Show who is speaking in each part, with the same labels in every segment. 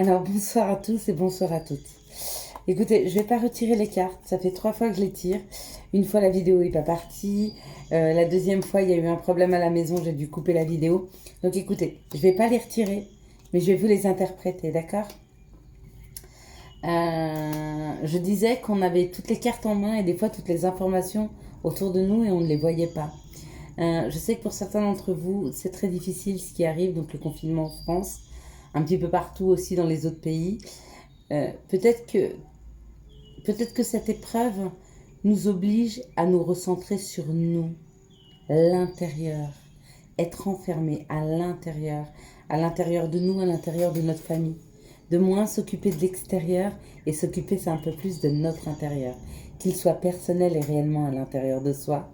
Speaker 1: Alors, bonsoir à tous et bonsoir à toutes. Écoutez, je vais pas retirer les cartes. Ça fait 3 fois que je les tire. Une fois, la vidéo n'est pas partie. La deuxième fois, il y a eu un problème à la maison. J'ai dû couper la vidéo. Donc, écoutez, je vais pas les retirer, mais je vais vous les interpréter, d'accord? Je disais qu'on avait toutes les cartes en main et des fois toutes les informations autour de nous et on ne les voyait pas. Je sais que pour certains d'entre vous, c'est très difficile ce qui arrive, donc le confinement en France, un petit peu partout aussi dans les autres pays. Euh, peut-être que, peut-être que cette épreuve nous oblige à nous recentrer sur nous, l'intérieur, être enfermé à l'intérieur de nous, à l'intérieur de notre famille. De moins s'occuper de l'extérieur et s'occuper c'est un peu plus de notre intérieur, qu'il soit personnel et réellement à l'intérieur de soi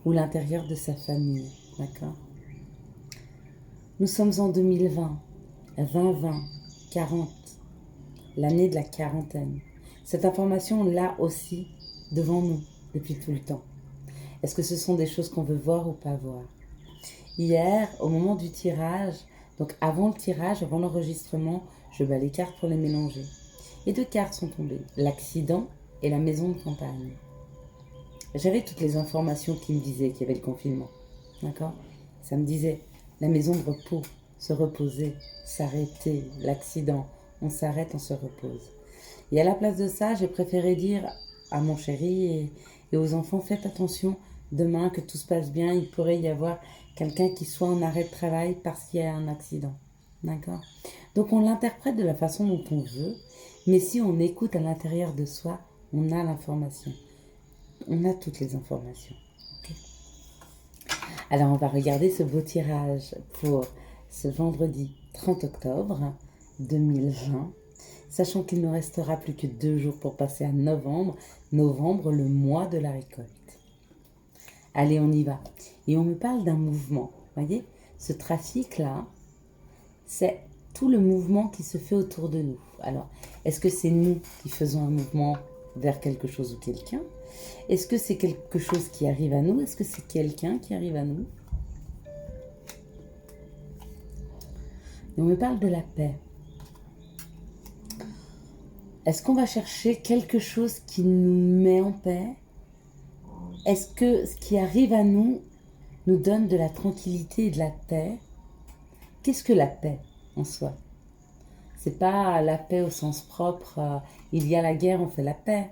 Speaker 1: ou l'intérieur de sa famille. D'accord? Nous sommes en 2020, 2020, 40, l'année de la quarantaine. Cette information là aussi devant nous depuis tout le temps. Est-ce que ce sont des choses qu'on veut voir ou pas voir? Hier, au moment du tirage, donc avant le tirage, avant l'enregistrement, je bats les cartes pour les mélanger. Et 2 cartes sont tombées, l'accident et la maison de campagne. J'avais toutes les informations qui me disaient qu'il y avait le confinement. D'accord? Ça me disait la maison de repos, se reposer, s'arrêter, l'accident, on s'arrête, on se repose. Et à la place de ça, j'ai préféré dire à mon chéri et aux enfants, faites attention, demain que tout se passe bien, il pourrait y avoir quelqu'un qui soit en arrêt de travail parce qu'il y a un accident. D'accord? Donc on l'interprète de la façon dont on veut, mais si on écoute à l'intérieur de soi, on a l'information. On a toutes les informations. Okay. Alors on va regarder ce beau tirage pour ce vendredi 30 octobre 2020, sachant qu'il ne restera plus que 2 jours pour passer à novembre, le mois de la récolte. Allez, on y va. Et on me parle d'un mouvement. Voyez, ce trafic-là, c'est tout le mouvement qui se fait autour de nous. Alors, est-ce que c'est nous qui faisons un mouvement vers quelque chose ou quelqu'un? Est-ce que c'est quelque chose qui arrive à nous? Est-ce que c'est quelqu'un qui arrive à nous? Et on me parle de la paix. Est-ce qu'on va chercher quelque chose qui nous met en paix? Est-ce que ce qui arrive à nous nous donne de la tranquillité et de la paix? Qu'est-ce que la paix en soi? C'est pas la paix au sens propre, il y a la guerre, on fait la paix,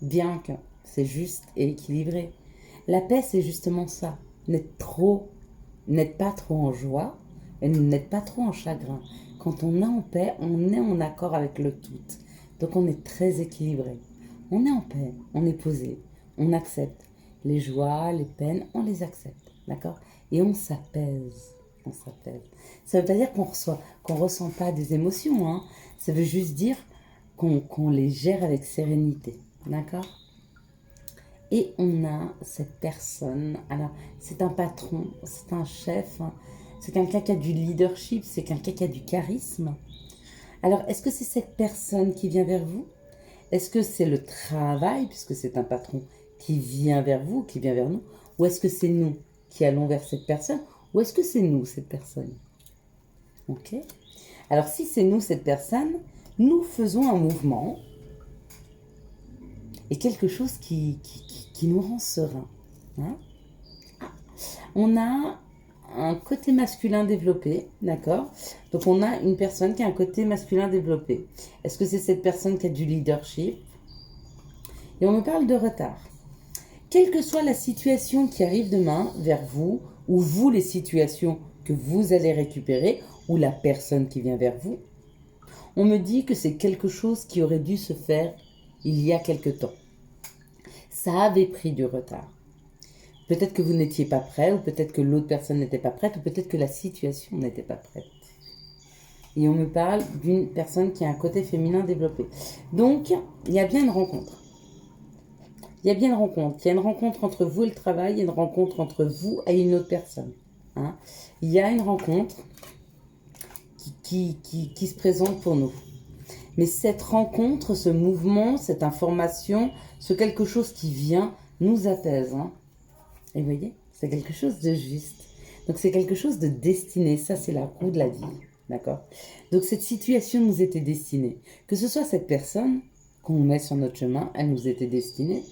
Speaker 1: bien que c'est juste et équilibré. La paix, c'est justement ça. N'être pas trop en joie et n'être pas trop en chagrin. Quand on est en paix, on est en accord avec le tout. Donc on est très équilibré. On est en paix, on est posé, on accepte. Les joies, les peines, on les accepte. D'accord? Et on s'apaise. On s'apaise. Ça ne veut pas dire qu'on ressent pas des émotions. Hein. Ça veut juste dire qu'on les gère avec sérénité. D'accord? Et on a cette personne, alors c'est un patron, c'est un chef, hein, c'est quelqu'un qui a du leadership, c'est quelqu'un qui a du charisme. Alors est-ce que c'est cette personne qui vient vers vous? Est-ce que c'est le travail, puisque c'est un patron qui vient vers vous, qui vient vers nous? Ou est-ce que c'est nous qui allons vers cette personne? Ou est-ce que c'est nous, cette personne? Ok. Alors si c'est nous, cette personne, nous faisons un mouvement et quelque chose qui nous rend serein. Hein? On a un côté masculin développé, d'accord? Donc on a une personne qui a un côté masculin développé. Est-ce que c'est cette personne qui a du leadership? Et on me parle de retard. Quelle que soit la situation qui arrive demain vers vous, ou vous les situations que vous allez récupérer, ou la personne qui vient vers vous, on me dit que c'est quelque chose qui aurait dû se faire il y a quelque temps. Ça avait pris du retard. Peut-être que vous n'étiez pas prêt, ou peut-être que l'autre personne n'était pas prête, ou peut-être que la situation n'était pas prête. Et on me parle d'une personne qui a un côté féminin développé. Donc, il y a bien une rencontre. Il y a bien une rencontre. Il y a une rencontre entre vous et le travail, il y a une rencontre entre vous et une autre personne. Hein. Il y a une rencontre qui se présente pour nous. Mais cette rencontre, ce mouvement, cette information, ce quelque chose qui vient, nous apaise. Hein. Et vous voyez, c'est quelque chose de juste. Donc c'est quelque chose de destiné. Ça, c'est la roue de la vie. d'accord? Donc cette situation nous était destinée. Que ce soit cette personne qu'on met sur notre chemin, elle nous était destinée.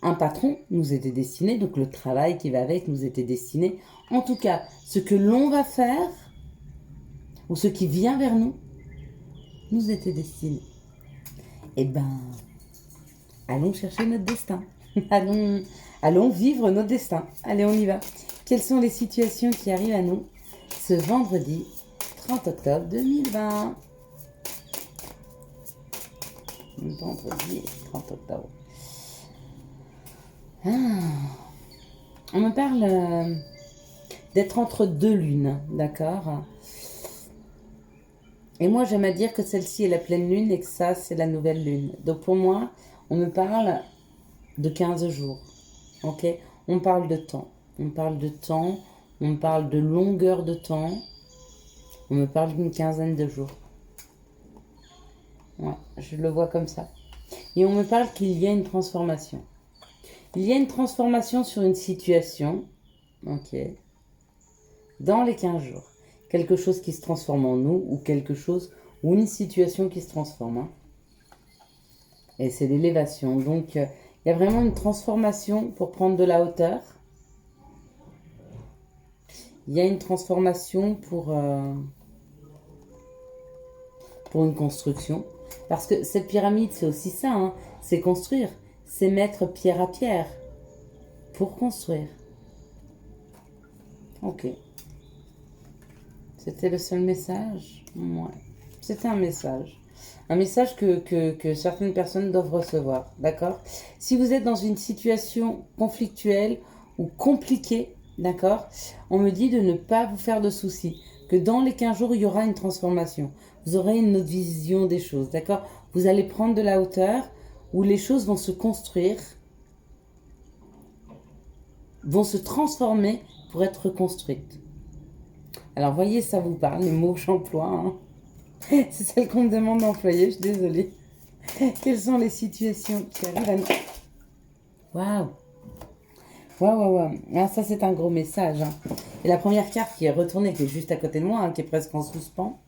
Speaker 1: Un patron nous était destiné, donc le travail qui va avec nous était destiné. En tout cas, ce que l'on va faire, ou ce qui vient vers nous, nous était destiné. Eh ben, allons chercher notre destin. Allons vivre notre destin. Allez, on y va. Quelles sont les situations qui arrivent à nous ce vendredi 30 octobre 2020? Vendredi 30 octobre. On me parle d'être entre deux lunes, d'accord? Et moi, j'aime à dire que celle-ci est la pleine lune et que ça, c'est la nouvelle lune. Donc pour moi, on me parle de 15 jours, ok? On parle de temps. On parle de temps, on parle de longueur de temps. On me parle d'une quinzaine de jours. Ouais, je le vois comme ça. Et on me parle qu'il y a une transformation. Il y a une transformation sur une situation, ok, dans les 15 jours. Quelque chose qui se transforme en nous ou quelque chose ou une situation qui se transforme. Hein. Et c'est l'élévation. Donc, il y a vraiment une transformation pour prendre de la hauteur. Il y a une transformation pour une construction. Parce que cette pyramide, c'est aussi ça. Hein. C'est construire. C'est mettre pierre à pierre pour construire. Ok. C'était le seul message? Ouais. C'était un message. Un message que certaines personnes doivent recevoir. D'accord? Si vous êtes dans une situation conflictuelle ou compliquée, d'accord? On me dit de ne pas vous faire de soucis. Que dans les 15 jours, il y aura une transformation. Vous aurez une autre vision des choses. D'accord? Vous allez prendre de la hauteur où les choses vont se construire, vont se transformer pour être reconstruites. Alors, voyez, ça vous parle, les mots que j'emploie. Hein. C'est celle qu'on me demande d'employer, je suis désolée. Quelles sont les situations qui arrivent à nous? Waouh! Waouh! Ah, ça, c'est un gros message. Hein. Et la première carte qui est retournée, qui est juste à côté de moi, hein, qui est presque en suspens,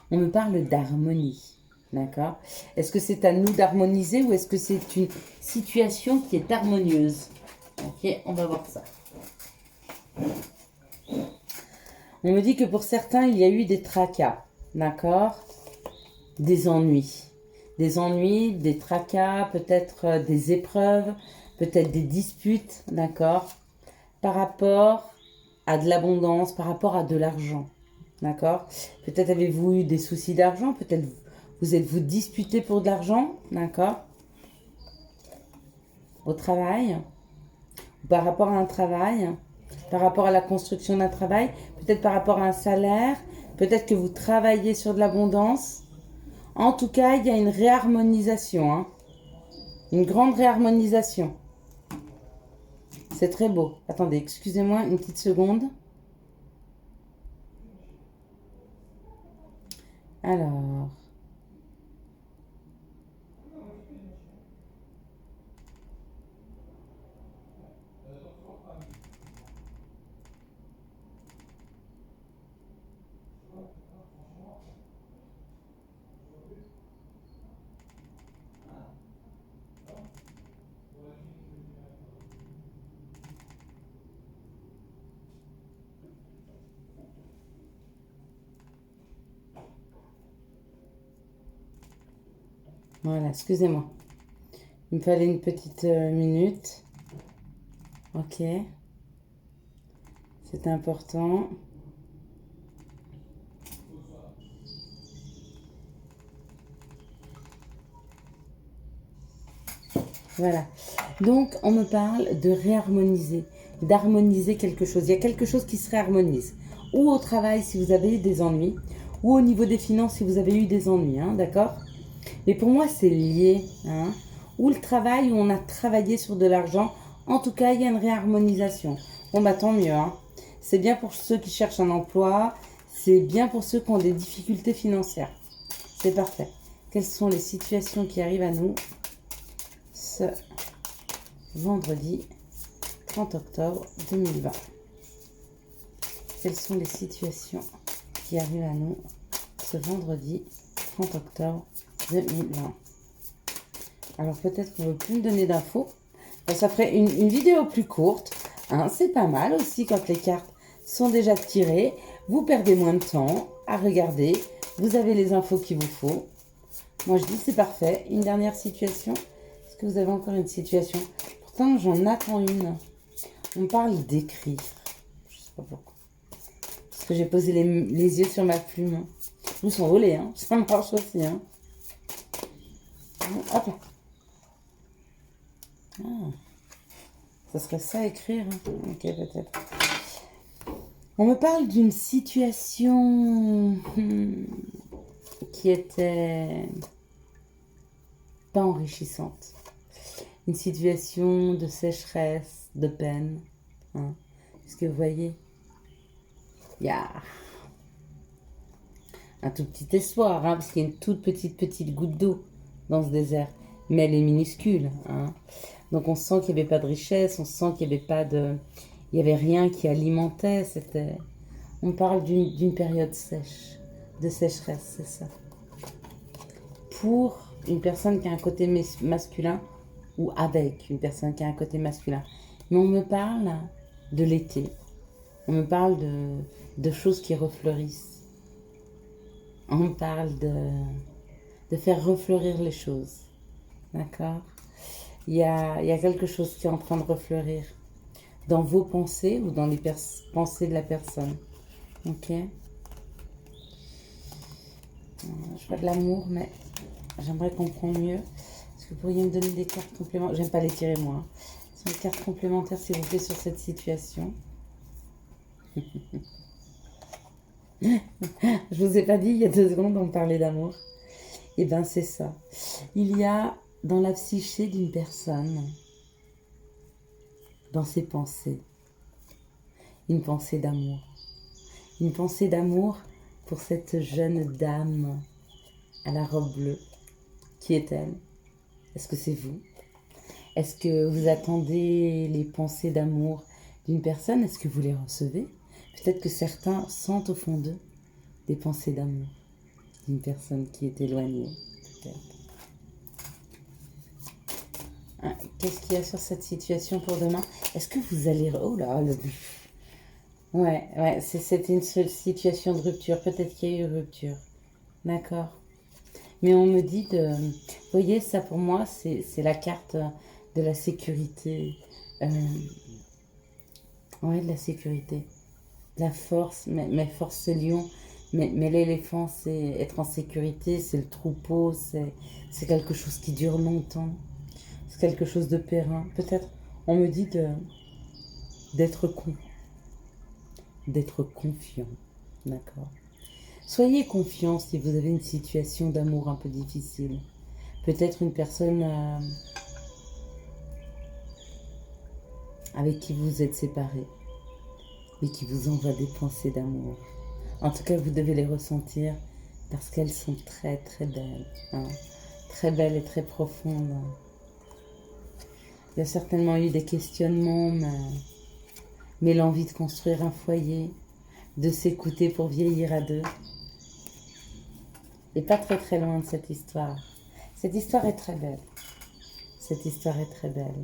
Speaker 1: on me parle d'harmonie. D'accord? Est-ce que c'est à nous d'harmoniser ou est-ce que c'est une situation qui est harmonieuse? Ok, on va voir ça. On me dit que pour certains, il y a eu des tracas, d'accord? Des ennuis, des tracas, peut-être des épreuves, peut-être des disputes, d'accord? Par rapport à de l'abondance, par rapport à de l'argent, d'accord? Peut-être avez-vous eu des soucis d'argent, peut-être vous êtes-vous disputé pour de l'argent, d'accord? Au travail, par rapport à un travail, par rapport à la construction d'un travail, peut-être par rapport à un salaire, peut-être que vous travaillez sur de l'abondance. En tout cas, il y a une réharmonisation, hein. Une grande réharmonisation. C'est très beau. Attendez, excusez-moi une petite seconde. Alors... Voilà, excusez-moi. Il me fallait une petite minute. Ok. C'est important. Voilà. Donc, on me parle de réharmoniser, d'harmoniser quelque chose. Il y a quelque chose qui se réharmonise. Ou au travail, si vous avez eu des ennuis, ou au niveau des finances, si vous avez eu des ennuis, hein, d'accord? Mais pour moi, c'est lié. Hein, ou le travail, où on a travaillé sur de l'argent. En tout cas, il y a une réharmonisation. Bon, bah tant mieux. Hein. C'est bien pour ceux qui cherchent un emploi. C'est bien pour ceux qui ont des difficultés financières. C'est parfait. Quelles sont les situations qui arrivent à nous ce vendredi 30 octobre 2020? Quelles sont les situations qui arrivent à nous ce vendredi 30 octobre 2020. Alors peut-être qu'on ne veut plus me donner d'infos. Ça ferait une vidéo plus courte. Hein, c'est pas mal aussi quand les cartes sont déjà tirées. Vous perdez moins de temps à regarder. Vous avez les infos qu'il vous faut. Moi je dis c'est parfait. Une dernière situation. Est-ce que vous avez encore une situation? Pourtant j'en attends une. On parle d'écrire. Je sais pas pourquoi. Parce que j'ai posé les yeux sur ma plume. Ils sont volés, hein. Ça marche aussi, hein. Hop. Ah. Ça serait ça écrire. Hein. Ok, peut-être. On me parle d'une situation qui était pas enrichissante. Une situation de sécheresse, de peine. Hein. Est-ce que vous voyez? Il y a un tout petit espoir, hein, parce qu'il y a une toute petite goutte d'eau dans ce désert. Mais elle est minuscule. Hein. Donc on sent qu'il n'y avait pas de richesse, on sent qu'il n'y avait pas de... Il n'y avait rien qui alimentait. On parle d'une période sèche, de sécheresse, c'est ça. Pour une personne qui a un côté masculin ou avec une personne qui a un côté masculin. Mais on me parle de l'été. On me parle de choses qui refleurissent. On me parle de faire refleurir les choses. D'accord? Il y a quelque chose qui est en train de refleurir dans vos pensées ou dans les pensées de la personne. Ok? Je vois de l'amour, mais j'aimerais comprendre mieux. Est-ce que vous pourriez me donner des cartes complémentaires? J'aime pas les tirer, moi. Hein. Ce sont des cartes complémentaires, s'il vous plaît, sur cette situation. Je vous ai pas dit, il y a 2 secondes, on parlait d'amour. Eh bien, c'est ça. Il y a dans la psyché d'une personne, dans ses pensées, une pensée d'amour. Une pensée d'amour pour cette jeune dame à la robe bleue. Qui est-elle? Est-ce que c'est vous? Est-ce que vous attendez les pensées d'amour d'une personne? Est-ce que vous les recevez? Peut-être que certains sentent au fond d'eux des pensées d'amour d'une personne qui est éloignée. Peut-être. Hein, qu'est-ce qu'il y a sur cette situation pour demain? Est-ce que vous allez... Oh là, le... Ouais, c'était une seule situation de rupture. Peut-être qu'il y a eu rupture. D'accord. Mais on me dit de... Vous voyez, ça pour moi, c'est la carte de la sécurité. Ouais, de la sécurité. La force, mais force c'est lion. Mais l'éléphant, c'est être en sécurité, c'est le troupeau, c'est quelque chose qui dure longtemps. C'est quelque chose de périn. Peut-être, on me dit d'être confiant. D'accord? Soyez confiant si vous avez une situation d'amour un peu difficile. Peut-être une personne avec qui vous êtes séparés, mais qui vous envoie des pensées d'amour. En tout cas, vous devez les ressentir parce qu'elles sont très très belles. Hein. Très belles et très profondes. Il y a certainement eu des questionnements, mais l'envie de construire un foyer, de s'écouter pour vieillir à deux. Et pas très très loin de cette histoire. Cette histoire est très belle. Cette histoire est très belle.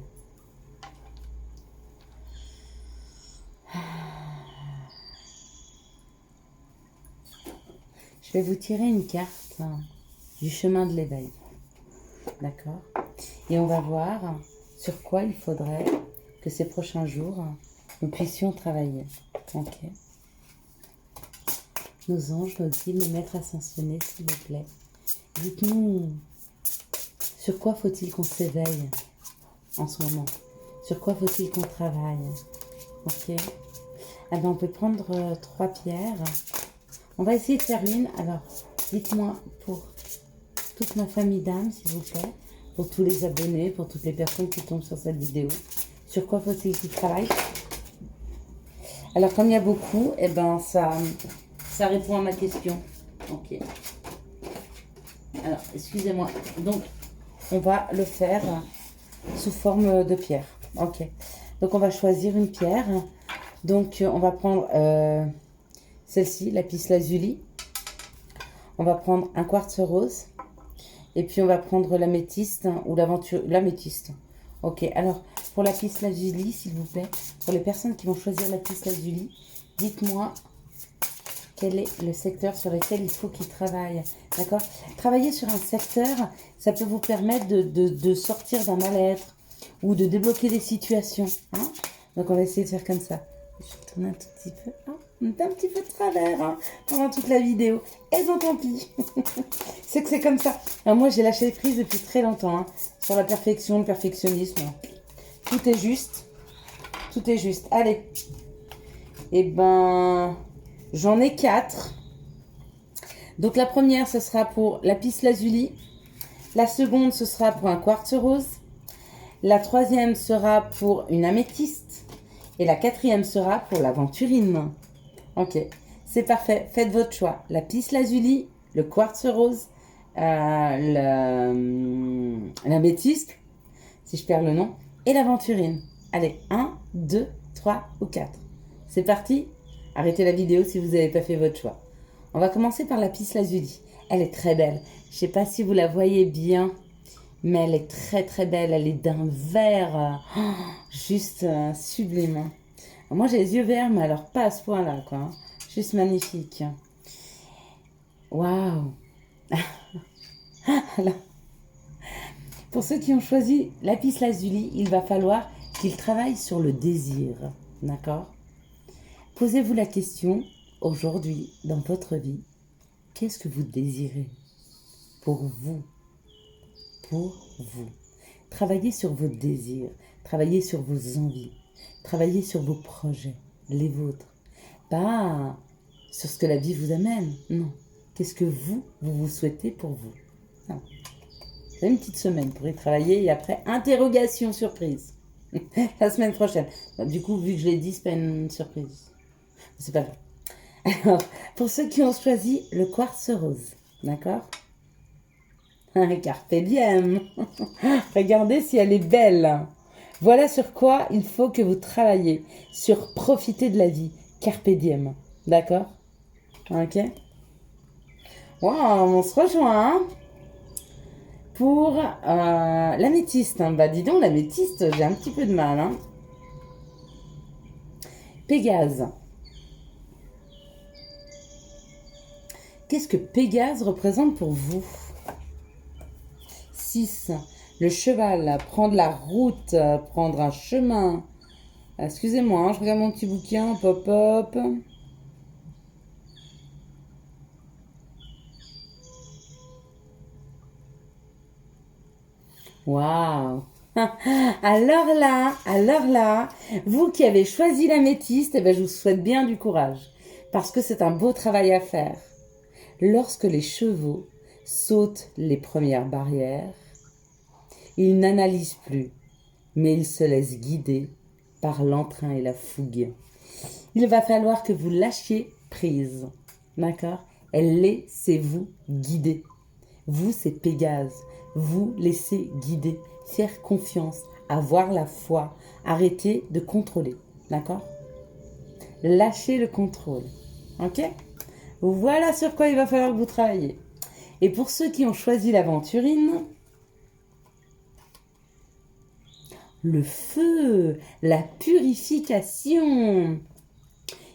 Speaker 1: Je vais vous tirer une carte du chemin de l'éveil. D'accord? Et on va voir sur quoi il faudrait que ces prochains jours, nous puissions travailler. Ok? Nos anges, nos guides, nos maîtres ascensionnés, s'il vous plaît. Dites-nous, sur quoi faut-il qu'on s'éveille en ce moment? Sur quoi faut-il qu'on travaille? Ok? Alors, on peut prendre 3 pierres. On va essayer de faire une. Alors, dites-moi pour toute ma famille d'âmes, s'il vous plaît, pour tous les abonnés, pour toutes les personnes qui tombent sur cette vidéo. Sur quoi faut-il qu'ils travaillent? Alors, comme il y a beaucoup, eh ben, ça répond à ma question. Ok. Alors, excusez-moi. Donc, on va le faire sous forme de pierre. Ok. Donc, on va choisir une pierre. Donc, on va prendre celle-ci, lapis lazuli. On va prendre un quartz rose. Et puis on va prendre l'améthyste ou l'améthyste. Ok, alors pour la lapis lazuli, s'il vous plaît, pour les personnes qui vont choisir la lapis lazuli, dites-moi quel est le secteur sur lequel il faut qu'ils travaillent. D'accord? Travailler sur un secteur, ça peut vous permettre de sortir d'un mal-être ou de débloquer des situations. Hein? Donc on va essayer de faire comme ça. Je vais tourner un tout petit peu. Hein? On est un petit peu de travers hein, pendant toute la vidéo. Et bon, tant pis. C'est que c'est comme ça. Alors moi, j'ai lâché prise depuis très longtemps. Hein, sur la perfection, le perfectionnisme. Tout est juste. Tout est juste. Allez. Eh ben, j'en ai 4. Donc la première, ce sera pour lapis lazuli. La seconde, ce sera pour un quartz rose. La troisième sera pour une améthyste. Et la quatrième sera pour l'aventurine. Ok, c'est parfait. Faites votre choix. Lapis lazuli, le quartz rose, l'améthyste, si je perds le nom, et l'aventurine. Allez, 1, 2, 3 ou 4. C'est parti. Arrêtez la vidéo si vous n'avez pas fait votre choix. On va commencer par lapis lazuli. Elle est très belle. Je ne sais pas si vous la voyez bien, mais elle est très très belle. Elle est d'un vert juste sublime. Moi j'ai les yeux verts, mais alors pas à ce point-là, quoi. Hein. Juste magnifique. Waouh. Pour ceux qui ont choisi lapis lazuli, il va falloir qu'ils travaillent sur le désir. D'accord? Posez-vous la question, aujourd'hui, dans votre vie, qu'est-ce que vous désirez? Pour vous. Pour vous. Travaillez sur vos désirs. Travaillez sur vos envies. Travaillez sur vos projets, les vôtres. Pas sur ce que la vie vous amène, non. Qu'est-ce que vous souhaitez pour vous? Non. Vous avez une petite semaine pour y travailler et après, interrogation surprise. La semaine prochaine. Du coup, vu que je l'ai dit, c'est pas une surprise. C'est pas grave. Alors, pour ceux qui ont choisi le quartz rose, d'accord? Carpe diem. Regardez si elle est belle. Voilà sur quoi il faut que vous travaillez. Sur profiter de la vie. Carpe diem. D'accord? Ok? Wow, on se rejoint. Hein, pour l'améthyste. Hein. Bah dis donc, l'améthyste, j'ai un petit peu de mal. Hein. Pégase. Qu'est-ce que Pégase représente pour vous? 6. Le cheval, prendre la route, prendre un chemin. Excusez-moi, hein, je regarde mon petit bouquin, pop-up. Waouh. Alors là, vous qui avez choisi l'améthyste, eh ben, je vous souhaite bien du courage. Parce que c'est un beau travail à faire. Lorsque les chevaux sautent les premières barrières, ils n'analysent plus, mais ils se laissent guider par l'entrain et la fougue. Il va falloir que vous lâchiez prise, d'accord? Et laissez-vous guider. Vous, c'est Pégase. Vous laissez guider, faire confiance, avoir la foi, arrêtez de contrôler, d'accord? Lâchez le contrôle, ok? Voilà sur quoi il va falloir que vous travaillez. Et pour ceux qui ont choisi l'aventurine, le feu, la purification.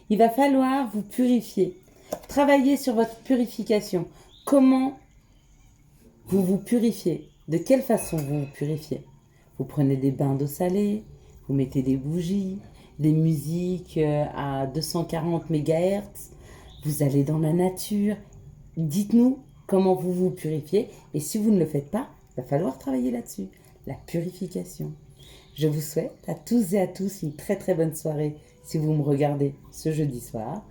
Speaker 1: Il va falloir vous purifier. Travailler sur votre purification. Comment vous vous purifiez? De quelle façon vous vous purifiez? Vous prenez des bains d'eau salée, vous mettez des bougies, des musiques à 240 MHz, vous allez dans la nature. Dites-nous comment vous vous purifiez et si vous ne le faites pas, il va falloir travailler là-dessus. La purification. Je vous souhaite à tous et à tous une très très bonne soirée si vous me regardez ce jeudi soir.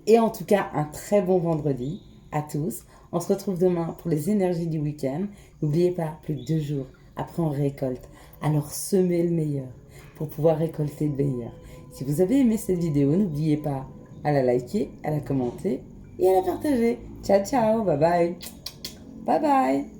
Speaker 1: Et en tout cas, un très bon vendredi à tous. On se retrouve demain pour les énergies du week-end. N'oubliez pas, plus que 2 jours, après on récolte. Alors semez le meilleur pour pouvoir récolter le meilleur. Si vous avez aimé cette vidéo, n'oubliez pas à la liker, à la commenter et à la partager. Ciao, ciao, bye bye. Bye bye.